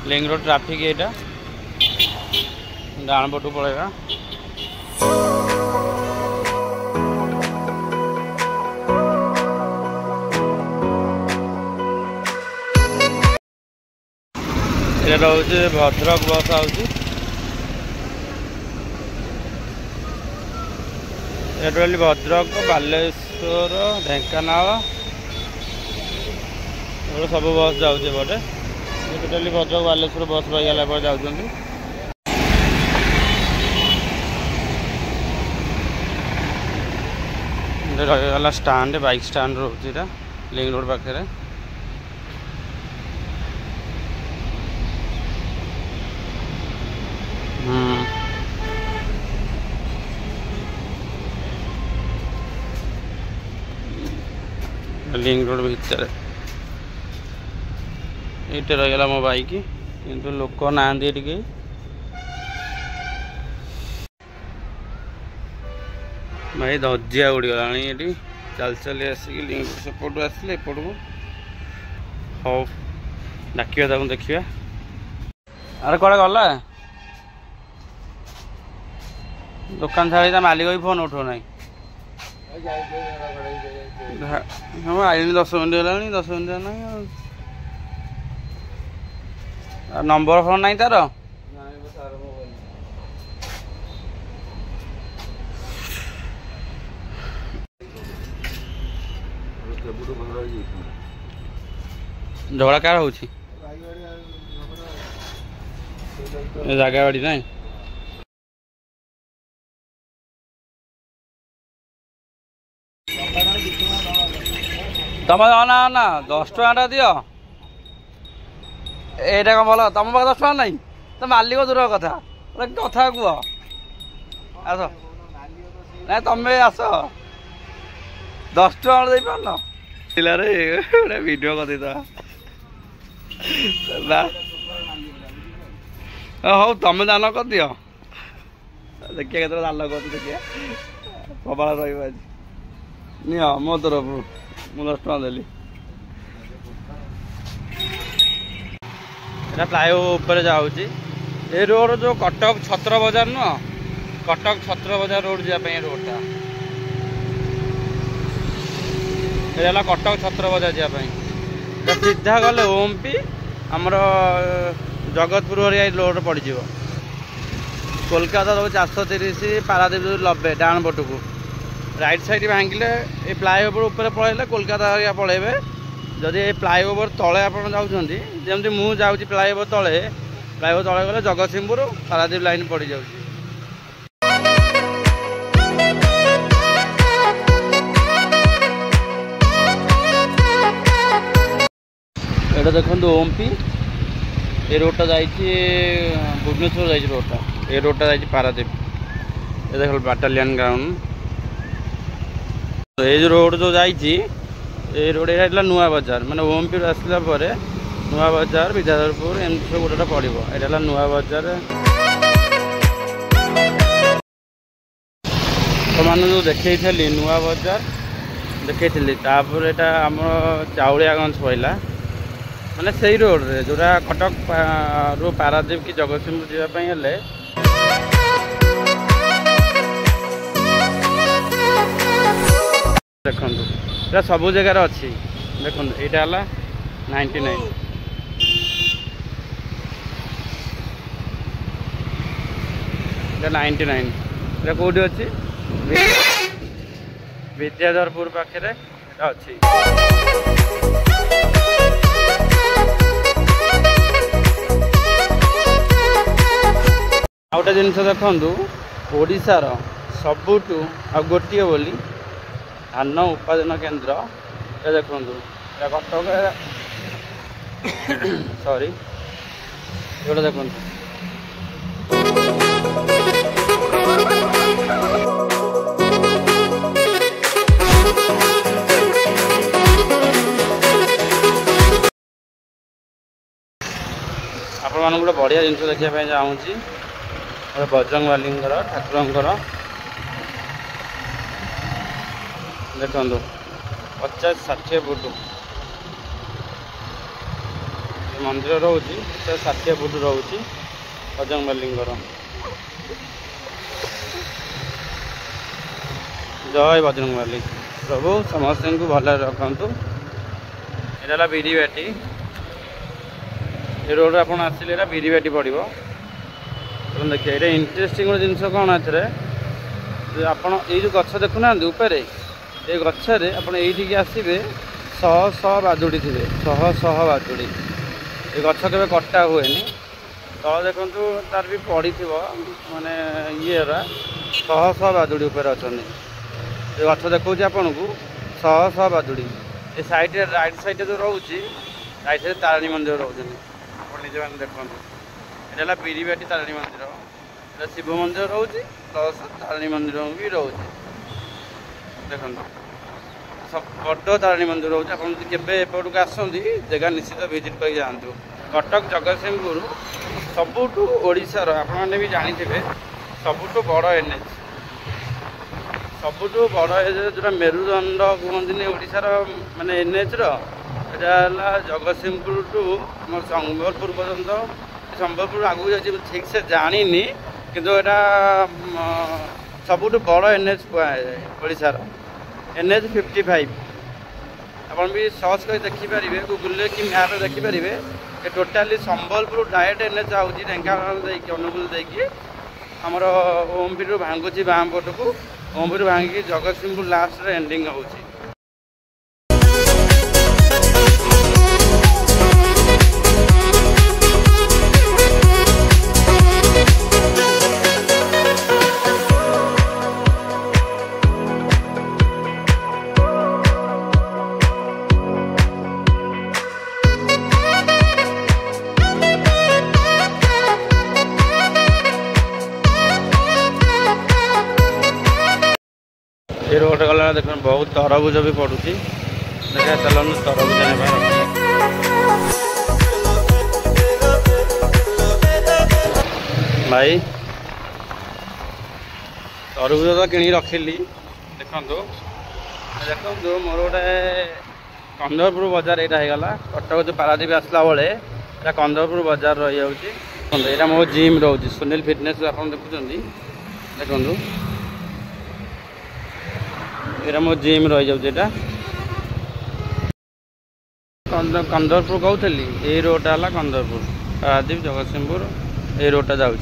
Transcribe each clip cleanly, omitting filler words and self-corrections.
Link road traffic एटा डाण पटू पड़ेगा। এটা হচ্ছে ভদ্রক বস আউছি। टोटाली भद्रक बालेश्वर ढेंकानाल सब बस जाऊे बटे टोटाली भद्रक बालेश्वर बस रहीगला पर जाऊँ रहीगला स्टाण्ड बाइक स्टाण्ड रोचे लिंक रोड पाखे लिंक रोड भितर ये रहीगला मो बाइक किंतु लोक ना भाई धजिया उड़ीगला ये चल चल आसिक लिंक सेपटू आसले एपट को हाँ डाकिया देखिए अरे कड़े गला दुकान छाड़ी मालिक भी फोन उठो ना हाँ आई 10 मिनट है 10 मिनट ना नंबर फोन नहीं तार झगड़ा क्या हो जगह बाड़ी ना तुम ना ना 10 टका दियो एटा कम भल तुम पाखे 10 टका ना तो मालिक दूर कथा कथा कह आस ना तुम आस 10 टका दे पारन पिलारे वीडियो कर हौ तुम दान कर दियो देखिए केत दान कर देखिए प्रबल रही नि मो तरफ मुझे 10 टका देली फ्लाईओवर जाऊँगी ये रोड जो कटक छत्र बजार नुह कटक छत्र बजार रोड जाए रोडटा ये कटक छत्र बजार जाए सीधा गले ओमपी आमर जगतपुर रोड पड़ जाव कोलकाता दो 430 पारादीप 90 डाण पटू राइट साइड भांगिले ये फ्लाईओवर ऊपर पलैले कोलकाता पलैबे जदि ये फ्लाईओवर तले आप जमी मु जाऊँगी फ्लाईओवर तले गले जगतसिंहपुर पारादीप लाइन पड़ जाऊँगी ये देखो ओमपी ये रोडटा जाइए भुवनेश्वर जाइए रोडटा ये रोडटा जाइए पारादीप ये देख बाटालियन ग्राउंड तो ये जो रोड जो जाइए ये रोड ये नुआ बजार माने ओमपी आसला नुआ बजार विद्याधरपुर एमती सब गोटा पड़ो ये नुआ बजार तुम जो देखी नुआ बजार देखी तापर यहाँ आम चाउलियागंज पड़ा माने से रोड रे जोरा कटक रू पारादीप कि जगतसिंहपुर जावाई देखो ये सब जगार अच्छी देखो यहाँ 99 ये कौटी अच्छी विद्याधरपुर पाखे अच्छी आउटा जिनस देखु ओडिशार सबुठू आ गोटे बोली धान उत्पादन केन्द्र ये देखु कटक सॉरी ये देखु आपण मान गोटे बढ़िया जिन देखा चाहूँगी बजरंग बाली ठाकुर देखो 50-60 फुट मंदिर रोचे 60 फुट रोचे बजरंगबली जय बजरंगबली प्रभु समस्त को भल रखु। यहाँ बिरीबाटी ये रोड आप आसिले बिरीबाटी पड़ो देखिए ये इंटरेस्टिंग जिनस कौन है आपड़ ये जो गछ देखुना उपरे ये गचरे आप आसवे शह शह बाजुड़ी थे शह बाजुड़ी ये गछ के कटा हुए तल देखु तार भी पड़ी माने ये शह शह बाजुड़ी उपर अच्छा ये गछ देखा आपन को शह शह बाजुड़ी ये साइड राइट साइड जो रोचे राइट साइड तारिणी मंदिर रोचे निजे मैंने देखो ये बिरीबाटी तारिणी मंदिर शिव मंदिर रोचे प्लस तारिणी मंदिर भी रोचे देखो सब बड़ तारिणी मंदिर रोचे आप एपटू आसती जगह निश्चित विजिट कर जातु। कटक जगतसिंहपुर सबुठू ओडिशार आपने भी जानी सबुठू बड़ एनएच सबुठू बड़ जो मेरुदंड कहते ओडिशार माने एनएच रहा जगतसिंहपुर टू संबलपुर पर्यंत संबलपुर आगू जा ठीक से जानी किंतु यहाँ सबुठू बड़ एनएच ओडिशार NH 55 आप भी सर्च कर देखिपारे गूगल कि मैप देखिपारे ये टोटाली संबलपुर डायरेक्ट NH आऊँगी ढेंकानाल अनुगुल देखिए आमर ओमपीर भांगुची बाम पट को ओमपीर भांगिकी जगतसिंहपुर लास्ट एंडिंग होची। ये रोड गला देख बहुत तरबुज भी पड़ुची देखा चलन तरबुज भाई तरबुज तो कि रखिली देखो देखो मोर गोटे कंदरपुर बजार यहाँ होगा कटक जो पारादीप आसला बेले कंदरपुर बजार रही जाऊँगी यहाँ मो जिम रोचे सुनील फिटनेस आप देखुं देखो ये मो जिम रही जाऊँगा कंदरपुर कहती ये रोडटा है कंदरपुर पारादीप जगतसिंहपुर ये रोडटा जाऊँ।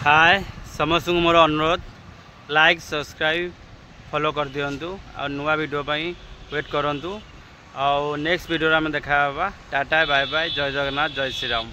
हाय समस्त मोर अनुरोध लाइक सब्सक्राइब फॉलो कर दिंतु आ नुआ वीडियो वेट करूँ आ नेक्स्ट वीडियो में देखा टाटा बाय बाय जय जगन्नाथ जय श्री राम।